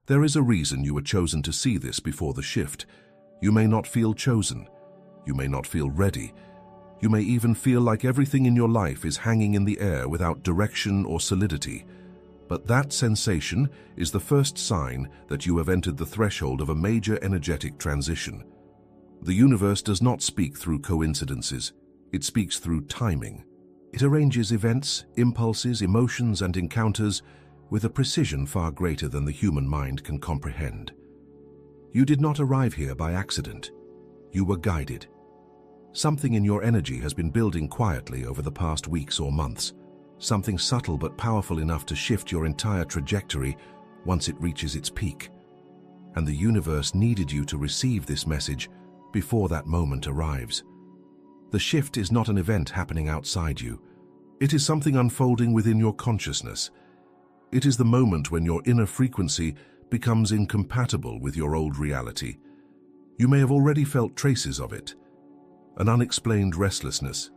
There is a reason you were chosen to see this before the shift. You may not feel chosen. You may not feel ready. You may even feel like everything in your life is hanging in the air without direction or solidity. But that sensation is the first sign that you have entered the threshold of a major energetic transition. The universe does not speak through coincidences. It speaks through timing. It arranges events, impulses, emotions, and encounters with a precision far greater than the human mind can comprehend. You did not arrive here by accident. You were guided. Something in your energy has been building quietly over the past weeks or months. Something subtle but powerful enough to shift your entire trajectory once it reaches its peak. And the universe needed you to receive this message before that moment arrives. The shift is not an event happening outside you. It is something unfolding within your consciousness. It is the moment when your inner frequency becomes incompatible with your old reality. You may have already felt traces of it. An unexplained restlessness,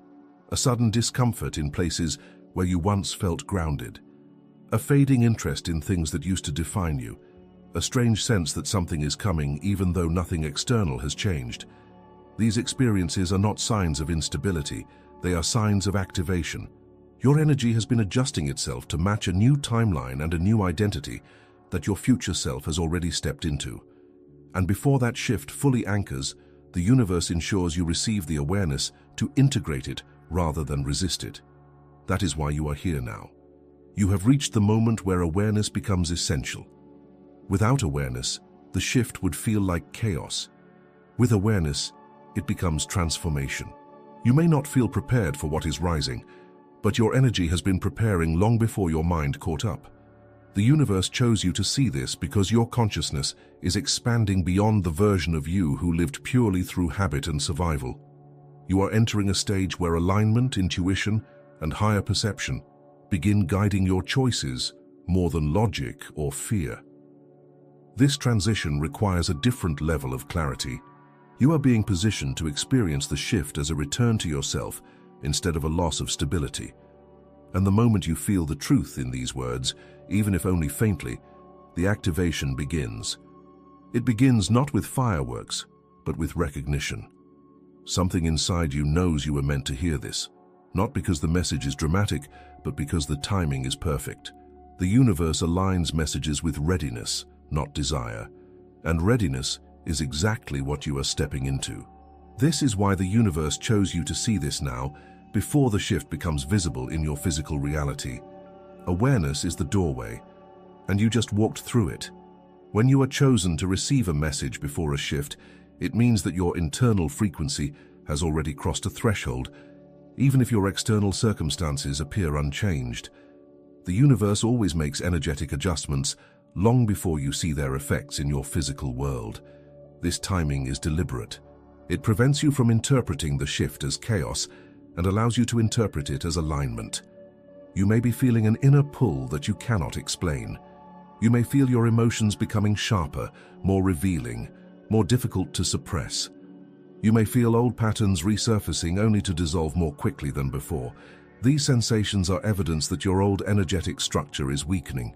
a sudden discomfort in places where you once felt grounded, a fading interest in things that used to define you, a strange sense that something is coming even though nothing external has changed. These experiences are not signs of instability, they are signs of activation. Your energy has been adjusting itself to match a new timeline and a new identity that your future self has already stepped into. And before that shift fully anchors, the universe ensures you receive the awareness to integrate it rather than resist it. That is why you are here now. You have reached the moment where awareness becomes essential. Without awareness, the shift would feel like chaos. With awareness, it becomes transformation. You may not feel prepared for what is rising, but your energy has been preparing long before your mind caught up. The universe chose you to see this because your consciousness is expanding beyond the version of you who lived purely through habit and survival. You are entering a stage where alignment, intuition, and higher perception begin guiding your choices more than logic or fear. This transition requires a different level of clarity. You are being positioned to experience the shift as a return to yourself instead of a loss of stability. And the moment you feel the truth in these words, even if only faintly, the activation begins. It begins not with fireworks, but with recognition. Something inside you knows you were meant to hear this, not because the message is dramatic, but because the timing is perfect. The universe aligns messages with readiness, not desire, and readiness is exactly what you are stepping into. This is why the universe chose you to see this now, before the shift becomes visible in your physical reality. Awareness is the doorway, and you just walked through it. When you are chosen to receive a message before a shift, it means that your internal frequency has already crossed a threshold, even if your external circumstances appear unchanged. The universe always makes energetic adjustments long before you see their effects in your physical world. This timing is deliberate. It prevents you from interpreting the shift as chaos and allows you to interpret it as alignment. You may be feeling an inner pull that you cannot explain. You may feel your emotions becoming sharper, more revealing, more difficult to suppress. You may feel old patterns resurfacing only to dissolve more quickly than before. These sensations are evidence that your old energetic structure is weakening.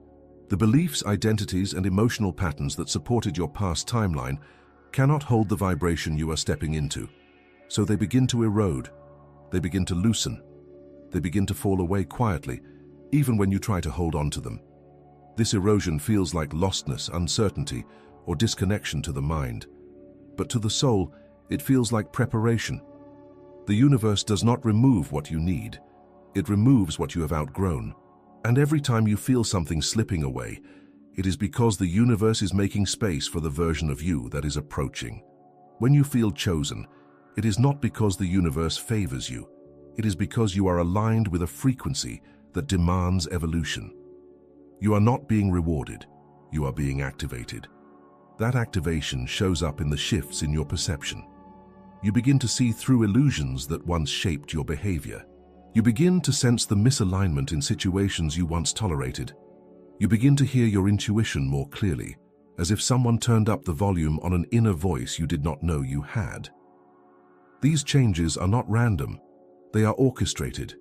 The beliefs, identities, and emotional patterns that supported your past timeline cannot hold the vibration you are stepping into. So they begin to erode. They begin to loosen. They begin to fall away quietly, even when you try to hold on to them. This erosion feels like lostness, uncertainty, or disconnection to the mind. But to the soul, it feels like preparation. The universe does not remove what you need. It removes what you have outgrown. And every time you feel something slipping away, it is because the universe is making space for the version of you that is approaching. When you feel chosen, it is not because the universe favors you. It is because you are aligned with a frequency that demands evolution. You are not being rewarded. You are being activated. That activation shows up in the shifts in your perception. You begin to see through illusions that once shaped your behavior. You begin to sense the misalignment in situations you once tolerated. You begin to hear your intuition more clearly, as if someone turned up the volume on an inner voice you did not know you had. These changes are not random. They are orchestrated.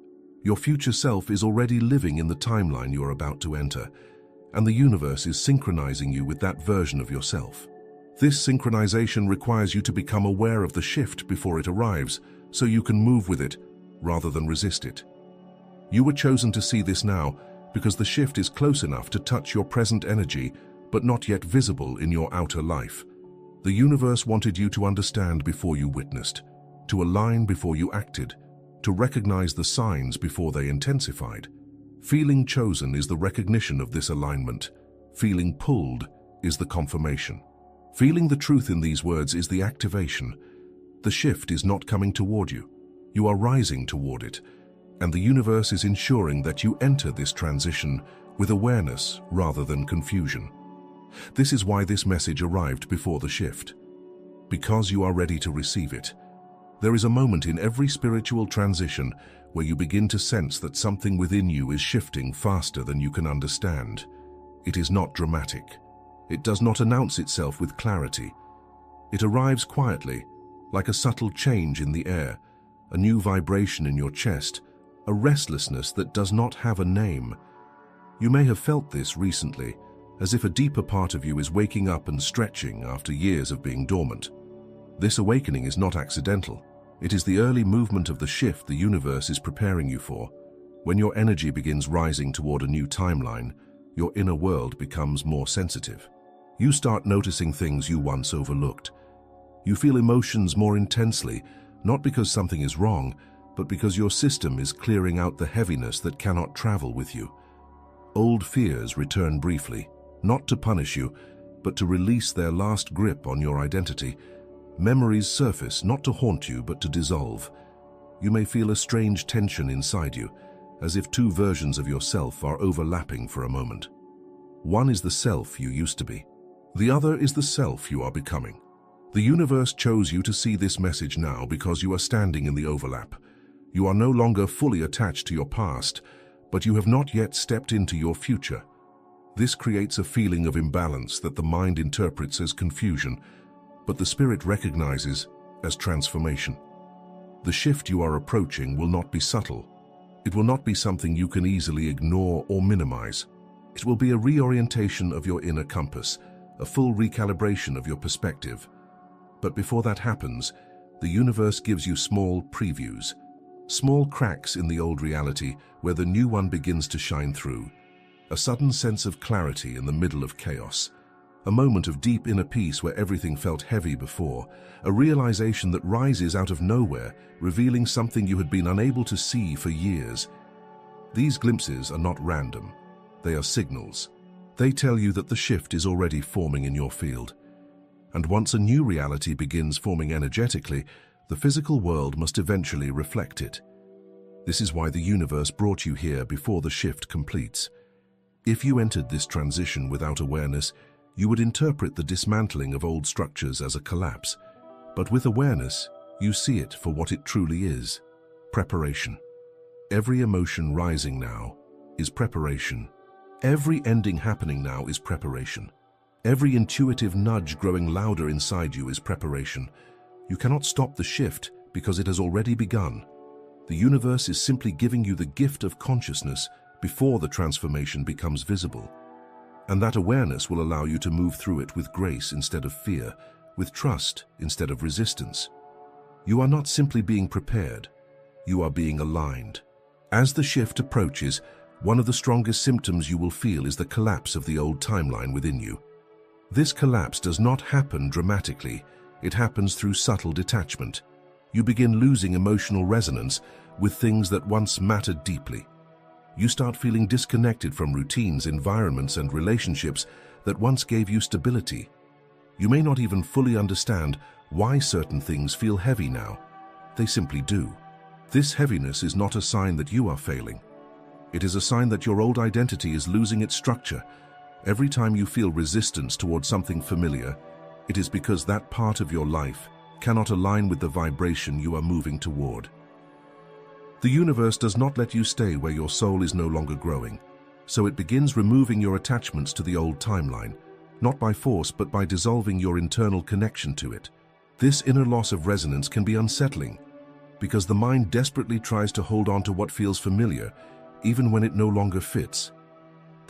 Your future self is already living in the timeline you are about to enter, and the universe is synchronizing you with that version of yourself. This synchronization requires you to become aware of the shift before it arrives, so you can move with it rather than resist it. You were chosen to see this now because the shift is close enough to touch your present energy, but not yet visible in your outer life. The universe wanted you to understand before you witnessed, to align before you acted, to recognize the signs before they intensified. Feeling chosen is the recognition of this alignment. Feeling pulled is the confirmation. Feeling the truth in these words is the activation. The shift is not coming toward you. You are rising toward it, and the universe is ensuring that you enter this transition with awareness rather than confusion. This is why this message arrived before the shift. Because you are ready to receive it. There is a moment in every spiritual transition where you begin to sense that something within you is shifting faster than you can understand. It is not dramatic. It does not announce itself with clarity. It arrives quietly, like a subtle change in the air, a new vibration in your chest, a restlessness that does not have a name. You may have felt this recently, as if a deeper part of you is waking up and stretching after years of being dormant. This awakening is not accidental. It is the early movement of the shift the universe is preparing you for. When your energy begins rising toward a new timeline, your inner world becomes more sensitive. You start noticing things you once overlooked. You feel emotions more intensely, not because something is wrong, but because your system is clearing out the heaviness that cannot travel with you. Old fears return briefly, not to punish you, but to release their last grip on your identity. Memories surface, not to haunt you, but to dissolve. You may feel a strange tension inside you, as if two versions of yourself are overlapping for a moment. One is the self you used to be. The other is the self you are becoming. The universe chose you to see this message now because you are standing in the overlap. You are no longer fully attached to your past, but you have not yet stepped into your future. This creates a feeling of imbalance that the mind interprets as confusion, but the spirit recognizes as transformation. The shift you are approaching will not be subtle. It will not be something you can easily ignore or minimize. It will be a reorientation of your inner compass, a full recalibration of your perspective. But before that happens, the universe gives you small previews, small cracks in the old reality where the new one begins to shine through. A sudden sense of clarity in the middle of chaos. A moment of deep inner peace where everything felt heavy before. A realization that rises out of nowhere, revealing something you had been unable to see for years. These glimpses are not random. They are signals. They tell you that the shift is already forming in your field. And once a new reality begins forming energetically, the physical world must eventually reflect it. This is why the universe brought you here before the shift completes. If you entered this transition without awareness, you would interpret the dismantling of old structures as a collapse. But with awareness, you see it for what it truly is: preparation. Every emotion rising now is preparation. Every ending happening now is preparation. Every intuitive nudge growing louder inside you is preparation. You cannot stop the shift because it has already begun. The universe is simply giving you the gift of consciousness before the transformation becomes visible. And that awareness will allow you to move through it with grace instead of fear, with trust instead of resistance. You are not simply being prepared, you are being aligned. As the shift approaches, one of the strongest symptoms you will feel is the collapse of the old timeline within you. This collapse does not happen dramatically, it happens through subtle detachment. You begin losing emotional resonance with things that once mattered deeply. You start feeling disconnected from routines, environments, and relationships that once gave you stability. You may not even fully understand why certain things feel heavy now. They simply do. This heaviness is not a sign that you are failing. It is a sign that your old identity is losing its structure. Every time you feel resistance toward something familiar, it is because that part of your life cannot align with the vibration you are moving toward. The universe does not let you stay where your soul is no longer growing, so it begins removing your attachments to the old timeline, not by force but by dissolving your internal connection to it. This inner loss of resonance can be unsettling, because the mind desperately tries to hold on to what feels familiar, even when it no longer fits.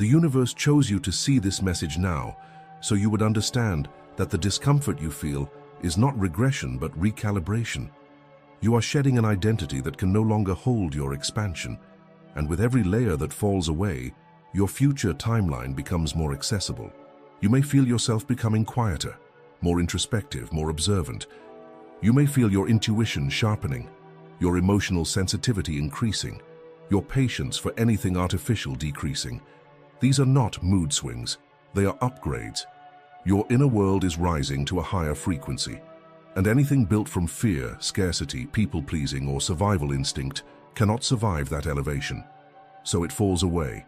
The universe chose you to see this message now, so you would understand that the discomfort you feel is not regression but recalibration. You are shedding an identity that can no longer hold your expansion, and with every layer that falls away, your future timeline becomes more accessible. You may feel yourself becoming quieter, more introspective, more observant. You may feel your intuition sharpening, your emotional sensitivity increasing, your patience for anything artificial decreasing. These are not mood swings, they are upgrades. Your inner world is rising to a higher frequency, and anything built from fear, scarcity, people-pleasing, or survival instinct cannot survive that elevation. So it falls away.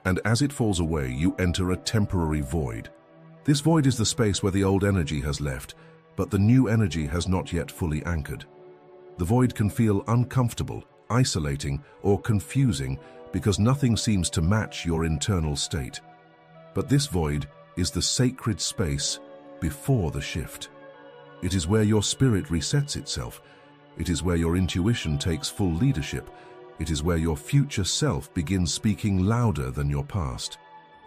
And as it falls away, you enter a temporary void. This void is the space where the old energy has left, but the new energy has not yet fully anchored. The void can feel uncomfortable, isolating, or confusing because nothing seems to match your internal state. But this void is the sacred space before the shift. It is where your spirit resets itself. It is where your intuition takes full leadership. It is where your future self begins speaking louder than your past.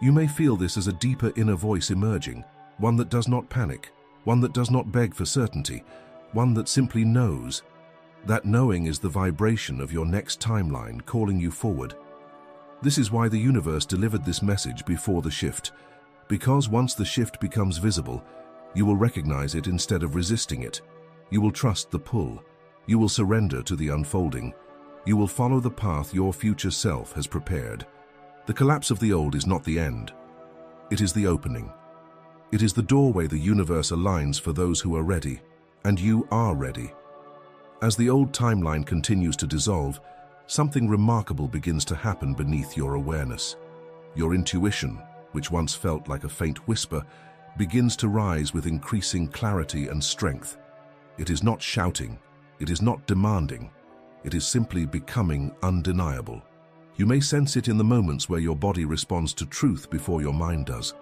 You may feel this as a deeper inner voice emerging, one that does not panic, one that does not beg for certainty, one that simply knows. That knowing is the vibration of your next timeline calling you forward. This is why the universe delivered this message before the shift, because once the shift becomes visible, you will recognize it instead of resisting it. You will trust the pull. You will surrender to the unfolding. You will follow the path your future self has prepared. The collapse of the old is not the end. It is the opening. It is the doorway the universe aligns for those who are ready, and you are ready. As the old timeline continues to dissolve, something remarkable begins to happen beneath your awareness. Your intuition, which once felt like a faint whisper, begins to rise with increasing clarity and strength. It is not shouting, it is not demanding, it is simply becoming undeniable. You may sense it in the moments where your body responds to truth before your mind does.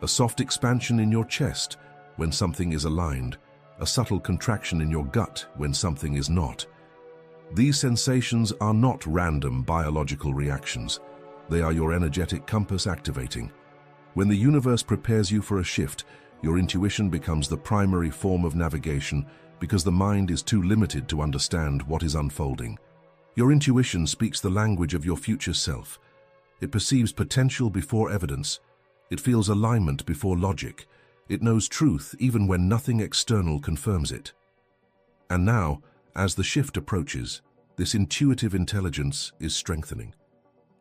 A soft expansion in your chest when something is aligned, a subtle contraction in your gut when something is not. These sensations are not random biological reactions. They are your energetic compass activating. When the universe prepares you for a shift, your intuition becomes the primary form of navigation because the mind is too limited to understand what is unfolding. Your intuition speaks the language of your future self. It perceives potential before evidence. It feels alignment before logic. It knows truth even when nothing external confirms it. And now, as the shift approaches, this intuitive intelligence is strengthening.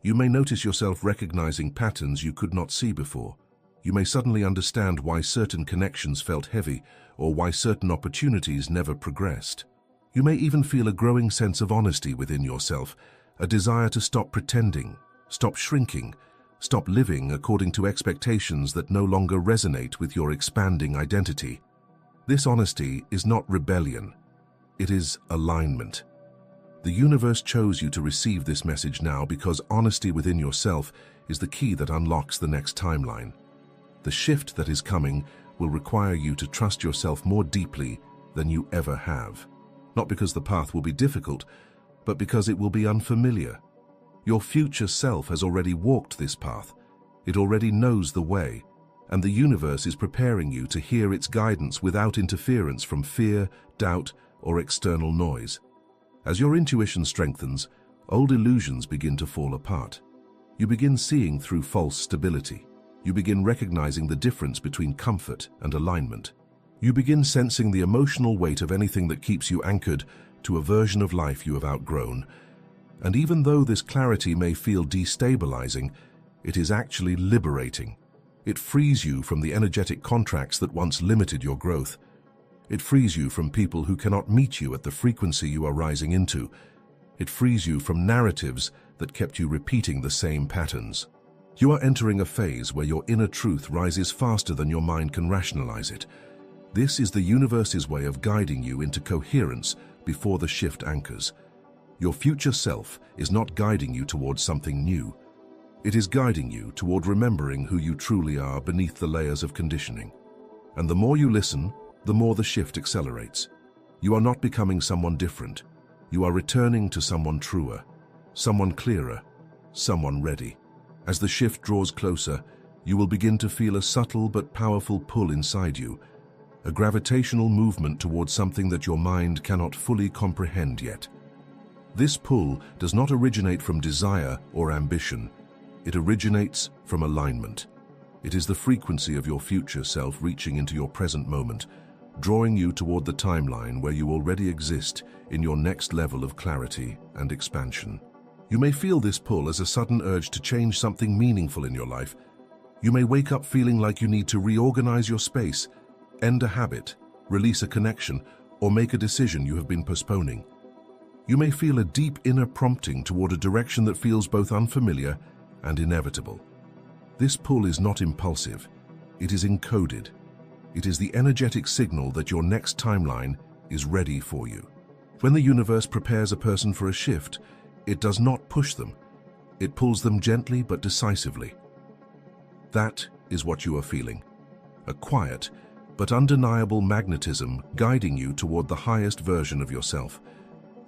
You may notice yourself recognizing patterns you could not see before. You may suddenly understand why certain connections felt heavy or why certain opportunities never progressed. You may even feel a growing sense of honesty within yourself, a desire to stop pretending, stop shrinking, stop living according to expectations that no longer resonate with your expanding identity. This honesty is not rebellion. It is alignment. The universe chose you to receive this message now because honesty within yourself is the key that unlocks the next timeline. The shift that is coming will require you to trust yourself more deeply than you ever have. Not because the path will be difficult, but because it will be unfamiliar. Your future self has already walked this path. It already knows the way, and the universe is preparing you to hear its guidance without interference from fear, doubt, or external noise. As your intuition strengthens, old illusions begin to fall apart. You begin seeing through false stability. You begin recognizing the difference between comfort and alignment. You begin sensing the emotional weight of anything that keeps you anchored to a version of life you have outgrown. And even though this clarity may feel destabilizing, it is actually liberating. It frees you from the energetic contracts that once limited your growth. It frees you from people who cannot meet you at the frequency you are rising into. It frees you from narratives that kept you repeating the same patterns. You are entering a phase where your inner truth rises faster than your mind can rationalize it. This is the universe's way of guiding you into coherence before the shift anchors. Your future self is not guiding you towards something new. It is guiding you toward remembering who you truly are beneath the layers of conditioning. And the more you listen, the more the shift accelerates. You are not becoming someone different. You are returning to someone truer, someone clearer, someone ready. As the shift draws closer, you will begin to feel a subtle but powerful pull inside you, a gravitational movement towards something that your mind cannot fully comprehend yet. This pull does not originate from desire or ambition. It originates from alignment. It is the frequency of your future self reaching into your present moment, drawing you toward the timeline where you already exist in your next level of clarity and expansion. You may feel this pull as a sudden urge to change something meaningful in your life. You may wake up feeling like you need to reorganize your space, end a habit, release a connection, or make a decision you have been postponing. You may feel a deep inner prompting toward a direction that feels both unfamiliar and inevitable. This pull is not impulsive. It is encoded. It is the energetic signal that your next timeline is ready for you. When the universe prepares a person for a shift, it does not push them. It pulls them gently but decisively. That is what you are feeling. A quiet but undeniable magnetism guiding you toward the highest version of yourself.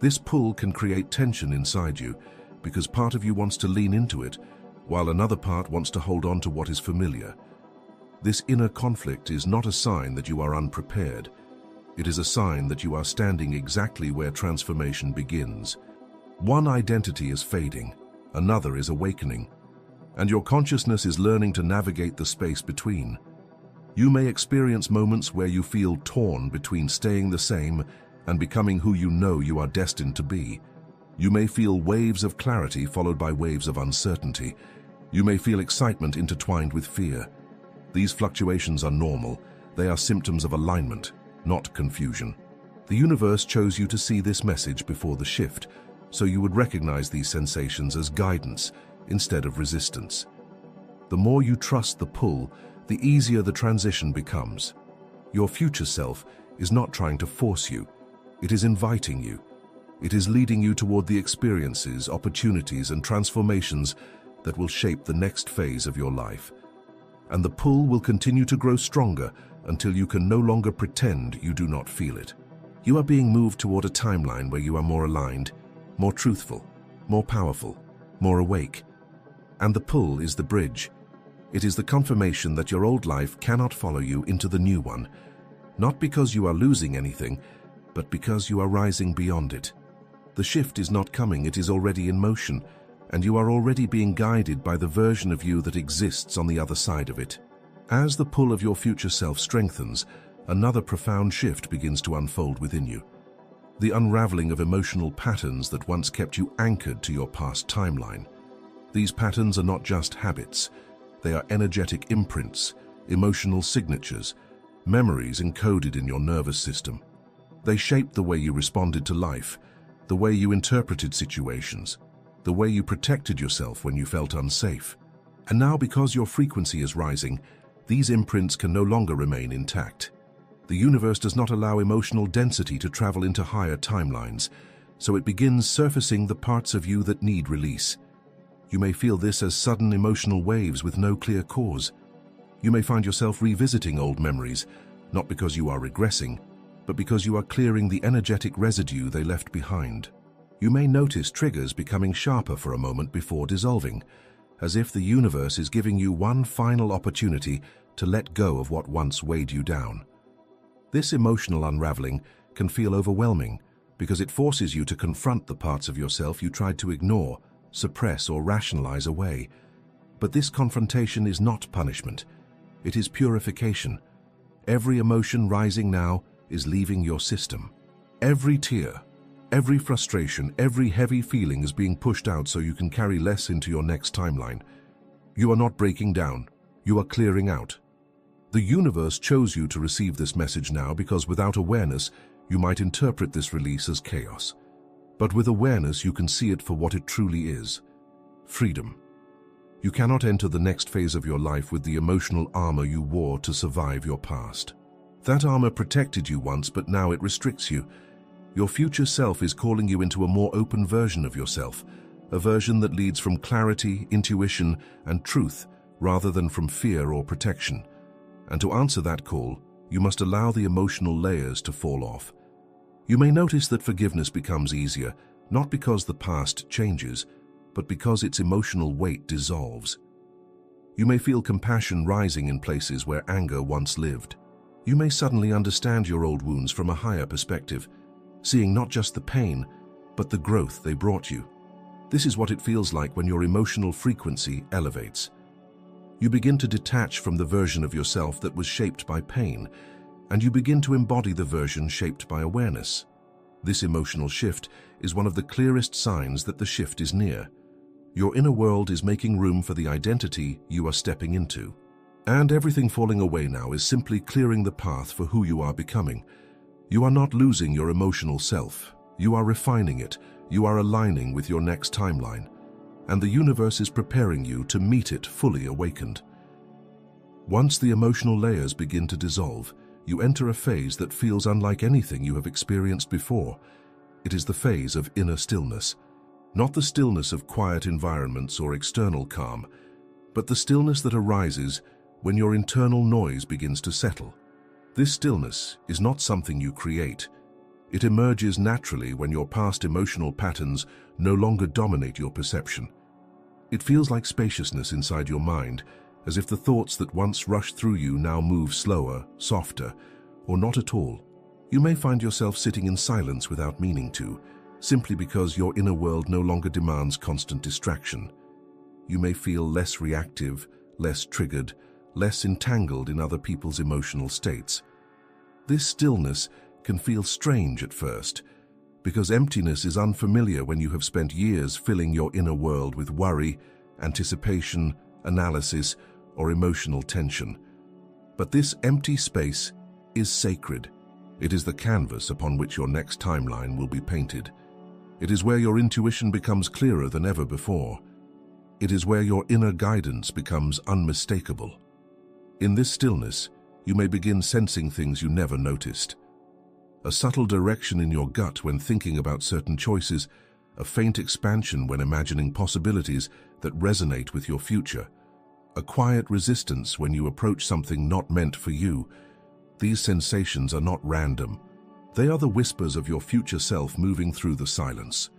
This pull can create tension inside you because part of you wants to lean into it, while another part wants to hold on to what is familiar. This inner conflict is not a sign that you are unprepared. It is a sign that you are standing exactly where transformation begins. One identity is fading, another is awakening, and your consciousness is learning to navigate the space between. You may experience moments where you feel torn between staying the same and becoming who you know you are destined to be. You may feel waves of clarity followed by waves of uncertainty. You may feel excitement intertwined with fear. These fluctuations are normal. They are symptoms of alignment, not confusion. The universe chose you to see this message before the shift, so you would recognize these sensations as guidance instead of resistance. The more you trust the pull, the easier the transition becomes. Your future self is not trying to force you. It is inviting you. It is leading you toward the experiences, opportunities, and transformations that will shape the next phase of your life. And the pull will continue to grow stronger until you can no longer pretend you do not feel it. You are being moved toward a timeline where you are more aligned, more truthful, more powerful, more awake. And the pull is the bridge. It is the confirmation that your old life cannot follow you into the new one, not because you are losing anything, but because you are rising beyond it. The shift is not coming, it is already in motion, and you are already being guided by the version of you that exists on the other side of it. As the pull of your future self strengthens, another profound shift begins to unfold within you. The unraveling of emotional patterns that once kept you anchored to your past timeline. These patterns are not just habits. They are energetic imprints, emotional signatures, memories encoded in your nervous system. They shape the way you responded to life, the way you interpreted situations, the way you protected yourself when you felt unsafe. And now, because your frequency is rising, these imprints can no longer remain intact. The universe does not allow emotional density to travel into higher timelines, so it begins surfacing the parts of you that need release. You may feel this as sudden emotional waves with no clear cause. You may find yourself revisiting old memories, not because you are regressing, but because you are clearing the energetic residue they left behind. You may notice triggers becoming sharper for a moment before dissolving, as if the universe is giving you one final opportunity to let go of what once weighed you down. This emotional unraveling can feel overwhelming because it forces you to confront the parts of yourself you tried to ignore, suppress, or rationalize away. But this confrontation is not punishment. It is purification. Every emotion rising now is leaving your system. Every tear, every frustration, every heavy feeling is being pushed out so you can carry less into your next timeline. You are not breaking down. You are clearing out. The universe chose you to receive this message now because without awareness, you might interpret this release as chaos. But with awareness, you can see it for what it truly is: freedom. You cannot enter the next phase of your life with the emotional armor you wore to survive your past. That armor protected you once, but now it restricts you. Your future self is calling you into a more open version of yourself, a version that leads from clarity, intuition, and truth, rather than from fear or protection. And to answer that call, you must allow the emotional layers to fall off. You may notice that forgiveness becomes easier, not because the past changes, but because its emotional weight dissolves. You may feel compassion rising in places where anger once lived. You may suddenly understand your old wounds from a higher perspective, seeing not just the pain, but the growth they brought you. This is what it feels like when your emotional frequency elevates. You begin to detach from the version of yourself that was shaped by pain, and you begin to embody the version shaped by awareness. This emotional shift is one of the clearest signs that the shift is near. Your inner world is making room for the identity you are stepping into. And everything falling away now is simply clearing the path for who you are becoming. You are not losing your emotional self. You are refining it. You are aligning with your next timeline. And the universe is preparing you to meet it fully awakened. Once the emotional layers begin to dissolve, you enter a phase that feels unlike anything you have experienced before. It is the phase of inner stillness. Not the stillness of quiet environments or external calm, but the stillness that arises when your internal noise begins to settle. This stillness is not something you create. It emerges naturally when your past emotional patterns no longer dominate your perception. It feels like spaciousness inside your mind, as if the thoughts that once rushed through you now move slower, softer, or not at all. You may find yourself sitting in silence without meaning to, simply because your inner world no longer demands constant distraction. You may feel less reactive, less triggered, less entangled in other people's emotional states. This stillness can feel strange at first, because emptiness is unfamiliar when you have spent years filling your inner world with worry, anticipation, analysis, or emotional tension. But this empty space is sacred. It is the canvas upon which your next timeline will be painted. It is where your intuition becomes clearer than ever before. It is where your inner guidance becomes unmistakable. In this stillness, you may begin sensing things you never noticed. A subtle direction in your gut when thinking about certain choices, a faint expansion when imagining possibilities that resonate with your future, a quiet resistance when you approach something not meant for you. These sensations are not random. They are the whispers of your future self moving through the silence.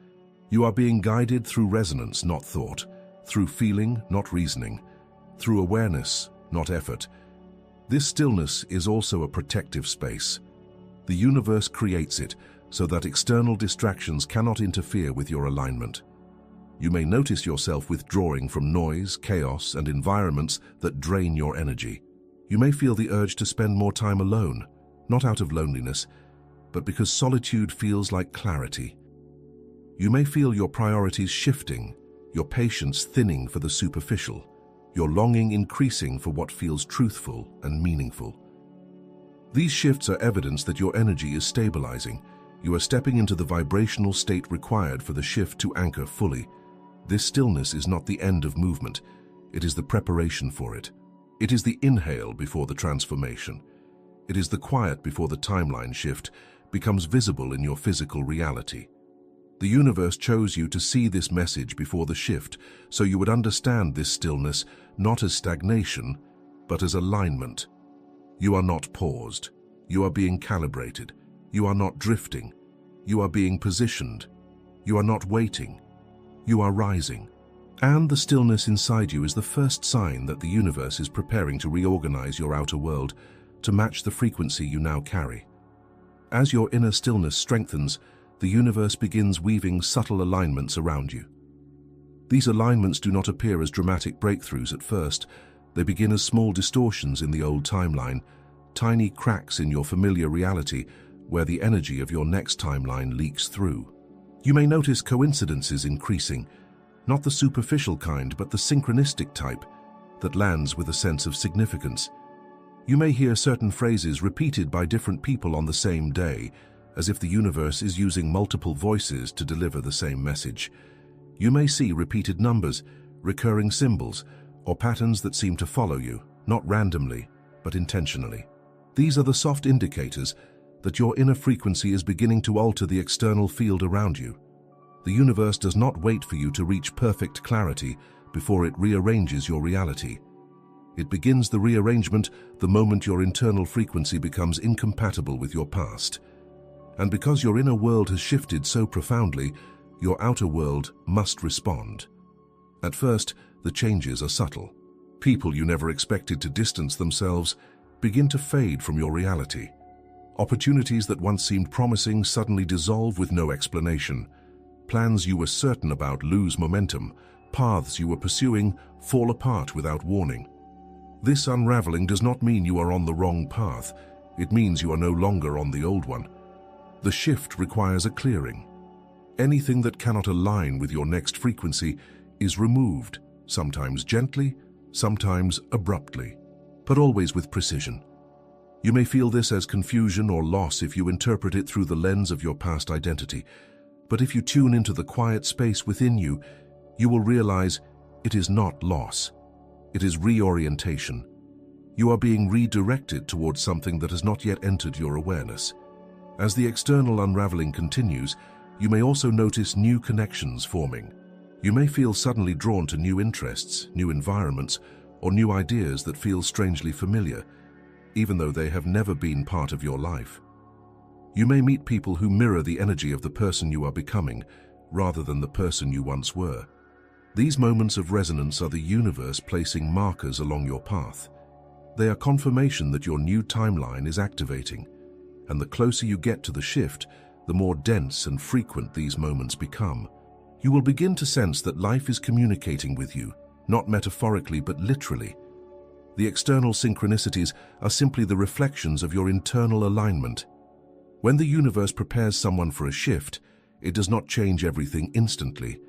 You are being guided through resonance, not thought, through feeling, not reasoning, through awareness, not effort. This stillness is also a protective space. The universe creates it so that external distractions cannot interfere with your alignment. You may notice yourself withdrawing from noise, chaos, and environments that drain your energy. You may feel the urge to spend more time alone, not out of loneliness, but because solitude feels like clarity. You may feel your priorities shifting, your patience thinning for the superficial, your longing increasing for what feels truthful and meaningful. These shifts are evidence that your energy is stabilizing. You are stepping into the vibrational state required for the shift to anchor fully. This stillness is not the end of movement. It is the preparation for it. It is the inhale before the transformation. It is the quiet before the timeline shift becomes visible in your physical reality. The universe chose you to see this message before the shift, so you would understand this stillness not as stagnation, but as alignment. You are not paused. You are being calibrated. You are not drifting. You are being positioned. You are not waiting. You are rising. And the stillness inside you is the first sign that the universe is preparing to reorganize your outer world to match the frequency you now carry. As your inner stillness strengthens, the universe begins weaving subtle alignments around you. These alignments do not appear as dramatic breakthroughs at first. They begin as small distortions in the old timeline, tiny cracks in your familiar reality where the energy of your next timeline leaks through. You may notice coincidences increasing, not the superficial kind, but the synchronistic type that lands with a sense of significance. You may hear certain phrases repeated by different people on the same day, as if the universe is using multiple voices to deliver the same message. You may see repeated numbers, recurring symbols, or patterns that seem to follow you, not randomly, but intentionally. These are the soft indicators that your inner frequency is beginning to alter the external field around you. The universe does not wait for you to reach perfect clarity before it rearranges your reality. It begins the rearrangement the moment your internal frequency becomes incompatible with your past. And because your inner world has shifted so profoundly, your outer world must respond. At first, the changes are subtle. People you never expected to distance themselves begin to fade from your reality. Opportunities that once seemed promising suddenly dissolve with no explanation. Plans you were certain about lose momentum. Paths you were pursuing fall apart without warning. This unraveling does not mean you are on the wrong path. It means you are no longer on the old one. The shift requires a clearing. Anything that cannot align with your next frequency is removed, sometimes gently, sometimes abruptly, but always with precision. You may feel this as confusion or loss if you interpret it through the lens of your past identity, but if you tune into the quiet space within you, you will realize it is not loss. It is reorientation. You are being redirected towards something that has not yet entered your awareness. As the external unraveling continues, you may also notice new connections forming. You may feel suddenly drawn to new interests, new environments, or new ideas that feel strangely familiar, even though they have never been part of your life. You may meet people who mirror the energy of the person you are becoming, rather than the person you once were. These moments of resonance are the universe placing markers along your path. They are confirmation that your new timeline is activating, and the closer you get to the shift, the more dense and frequent these moments become. You will begin to sense that life is communicating with you, not metaphorically but literally. The external synchronicities are simply the reflections of your internal alignment. When the universe prepares someone for a shift, it does not change everything instantly.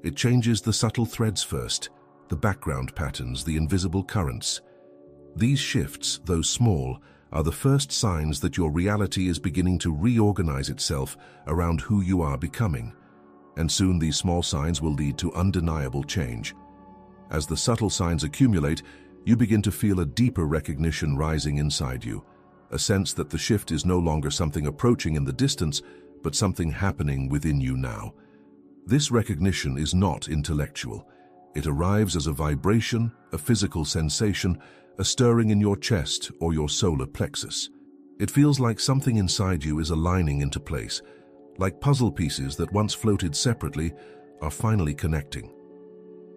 It changes the subtle threads first, the background patterns, the invisible currents. These shifts, though small, are the first signs that your reality is beginning to reorganize itself around who you are becoming. And soon these small signs will lead to undeniable change. As the subtle signs accumulate, you begin to feel a deeper recognition rising inside you, a sense that the shift is no longer something approaching in the distance, but something happening within you now. This recognition is not intellectual. It arrives as a vibration, a physical sensation, a stirring in your chest or your solar plexus. It feels like something inside you is aligning into place, like puzzle pieces that once floated separately are finally connecting.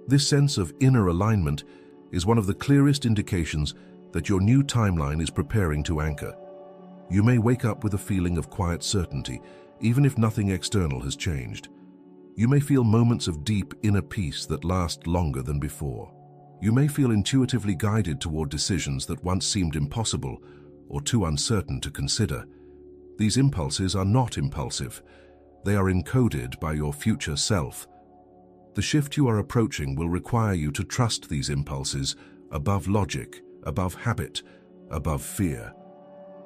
This sense of inner alignment is one of the clearest indications that your new timeline is preparing to anchor. You may wake up with a feeling of quiet certainty, even if nothing external has changed. You may feel moments of deep inner peace that last longer than before. You may feel intuitively guided toward decisions that once seemed impossible or too uncertain to consider. These impulses are not impulsive. They are encoded by your future self. The shift you are approaching will require you to trust these impulses above logic, above habit, above fear.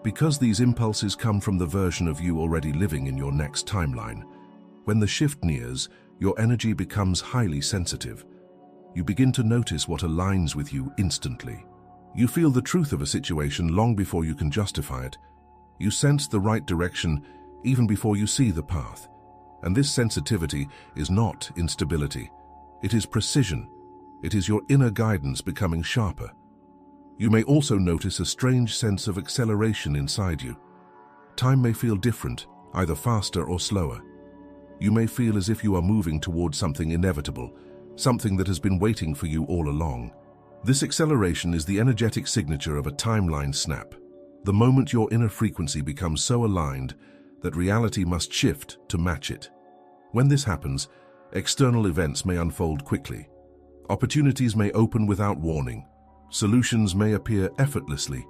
Because these impulses come from the version of you already living in your next timeline, when the shift nears, your energy becomes highly sensitive. You begin to notice what aligns with you instantly. You feel the truth of a situation long before you can justify it. You sense the right direction even before you see the path. And this sensitivity is not instability. It is precision. It is your inner guidance becoming sharper. You may also notice a strange sense of acceleration inside you. Time may feel different, either faster or slower. You may feel as if you are moving towards something inevitable, something that has been waiting for you all along. This acceleration is the energetic signature of a timeline snap, the moment your inner frequency becomes so aligned that reality must shift to match it. When this happens, external events may unfold quickly. Opportunities may open without warning. Solutions may appear effortlessly.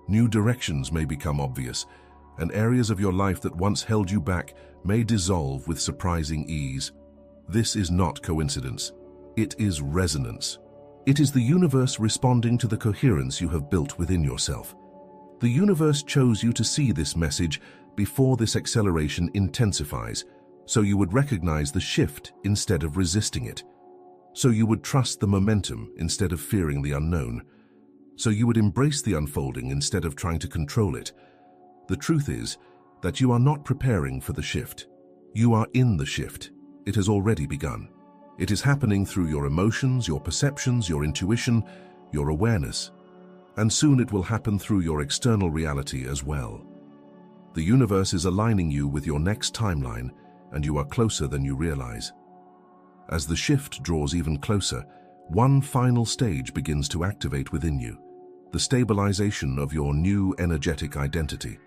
New directions may become obvious, and areas of your life that once held you back may dissolve with surprising ease. This is not coincidence. It is resonance. It is the universe responding to the coherence you have built within yourself. The universe chose you to see this message before this acceleration intensifies, so you would recognize the shift instead of resisting it. So you would trust the momentum instead of fearing the unknown. So you would embrace the unfolding instead of trying to control it. The truth is that you are not preparing for the shift. You are in the shift. It has already begun. It is happening through your emotions, your perceptions, your intuition, your awareness. And soon it will happen through your external reality as well. The universe is aligning you with your next timeline, and you are closer than you realize. As the shift draws even closer, one final stage begins to activate within you: the stabilization of your new energetic identity.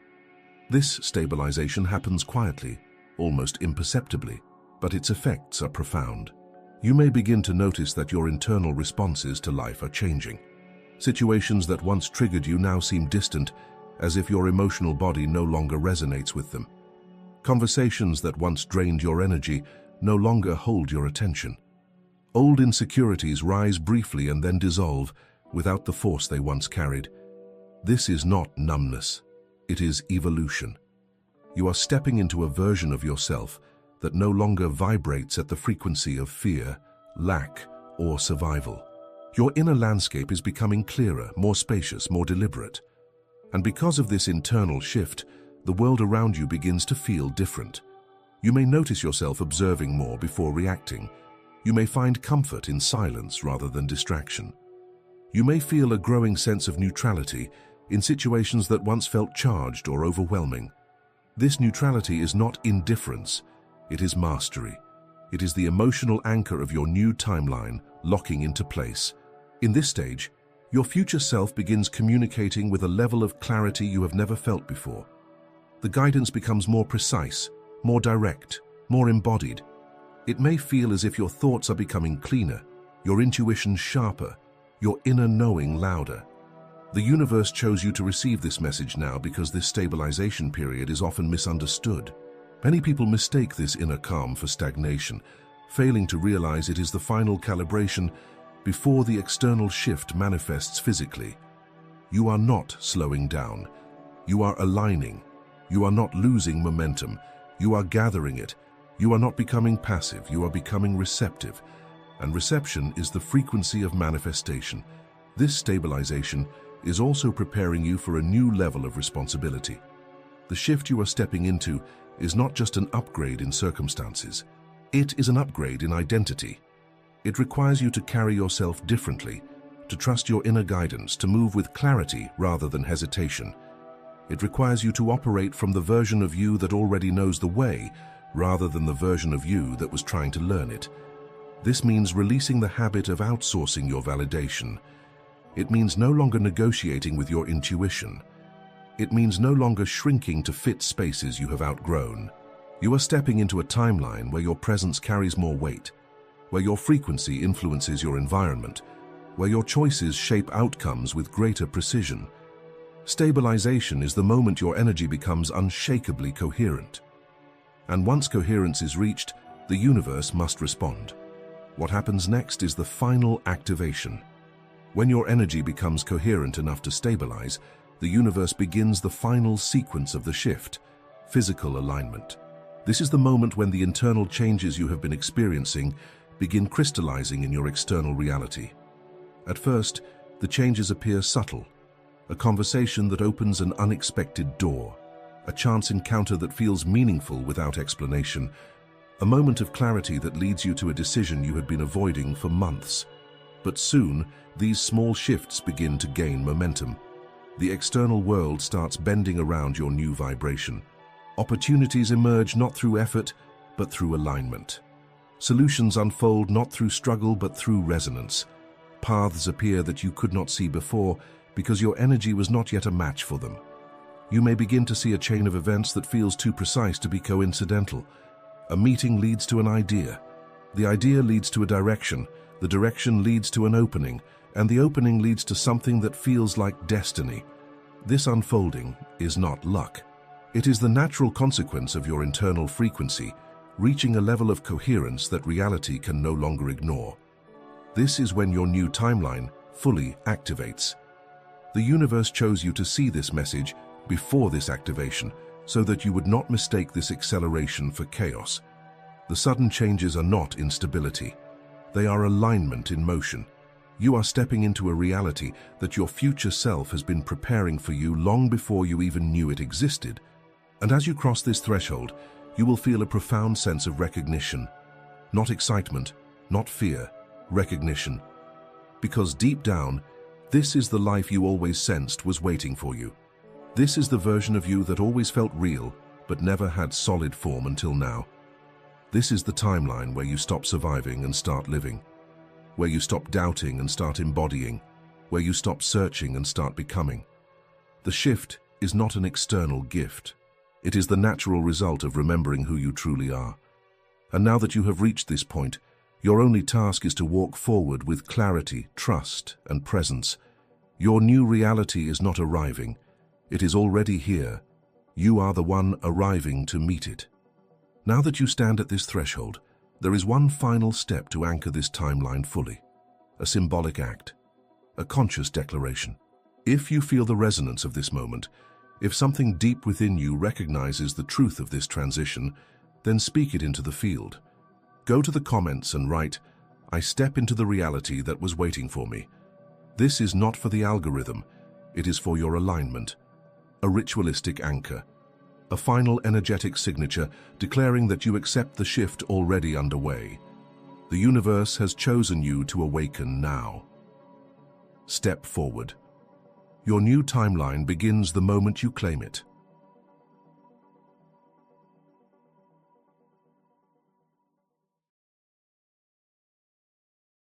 This stabilization happens quietly, almost imperceptibly, but its effects are profound. You may begin to notice that your internal responses to life are changing. Situations that once triggered you now seem distant, as if your emotional body no longer resonates with them. Conversations that once drained your energy no longer hold your attention. Old insecurities rise briefly and then dissolve without the force they once carried. This is not numbness. It is evolution. You are stepping into a version of yourself that no longer vibrates at the frequency of fear, lack, or survival. Your inner landscape is becoming clearer, more spacious, more deliberate. And because of this internal shift, the world around you begins to feel different. You may notice yourself observing more before reacting. You may find comfort in silence rather than distraction. You may feel a growing sense of neutrality in situations that once felt charged or overwhelming. This neutrality is not indifference, it is mastery. It is the emotional anchor of your new timeline locking into place. In this stage, your future self begins communicating with a level of clarity you have never felt before. The guidance becomes more precise, more direct, more embodied. It may feel as if your thoughts are becoming cleaner, your intuition sharper, your inner knowing louder. The universe chose you to receive this message now because this stabilization period is often misunderstood. Many people mistake this inner calm for stagnation, failing to realize it is the final calibration before the external shift manifests physically. You are not slowing down. You are aligning. You are not losing momentum. You are gathering it. You are not becoming passive. You are becoming receptive. And reception is the frequency of manifestation. This stabilization is also preparing you for a new level of responsibility. The shift you are stepping into is not just an upgrade in circumstances. It is an upgrade in identity. It requires you to carry yourself differently, to trust your inner guidance, to move with clarity rather than hesitation. It requires you to operate from the version of you that already knows the way, rather than the version of you that was trying to learn it. This means releasing the habit of outsourcing your validation. It means no longer negotiating with your intuition. It means no longer shrinking to fit spaces you have outgrown. You are stepping into a timeline where your presence carries more weight, where your frequency influences your environment, where your choices shape outcomes with greater precision. Stabilization is the moment your energy becomes unshakably coherent. And once coherence is reached, the universe must respond. What happens next is the final activation. When your energy becomes coherent enough to stabilize, the universe begins the final sequence of the shift: physical alignment. This is the moment when the internal changes you have been experiencing begin crystallizing in your external reality. At first, the changes appear subtle: a conversation that opens an unexpected door, a chance encounter that feels meaningful without explanation, a moment of clarity that leads you to a decision you had been avoiding for months. But soon, these small shifts begin to gain momentum. The external world starts bending around your new vibration. Opportunities emerge not through effort, but through alignment. Solutions unfold not through struggle, but through resonance. Paths appear that you could not see before because your energy was not yet a match for them. You may begin to see a chain of events that feels too precise to be coincidental. A meeting leads to an idea. The idea leads to a direction. The direction leads to an opening, and the opening leads to something that feels like destiny. This unfolding is not luck. It is the natural consequence of your internal frequency, reaching a level of coherence that reality can no longer ignore. This is when your new timeline fully activates. The universe chose you to see this message before this activation, so that you would not mistake this acceleration for chaos. The sudden changes are not instability. They are alignment in motion. You are stepping into a reality that your future self has been preparing for you long before you even knew it existed. And as you cross this threshold, you will feel a profound sense of recognition. Not excitement, not fear, recognition. Because deep down, this is the life you always sensed was waiting for you. This is the version of you that always felt real, but never had solid form until now. This is the timeline where you stop surviving and start living, where you stop doubting and start embodying, where you stop searching and start becoming. The shift is not an external gift. It is the natural result of remembering who you truly are. And now that you have reached this point, your only task is to walk forward with clarity, trust, and presence. Your new reality is not arriving. It is already here. You are the one arriving to meet it. Now that you stand at this threshold, there is one final step to anchor this timeline fully. A symbolic act. A conscious declaration. If you feel the resonance of this moment, if something deep within you recognizes the truth of this transition, then speak it into the field. Go to the comments and write, "I step into the reality that was waiting for me." This is not for the algorithm, it is for your alignment. A ritualistic anchor. A final energetic signature declaring that you accept the shift already underway. The universe has chosen you to awaken now. Step forward. Your new timeline begins the moment you claim it.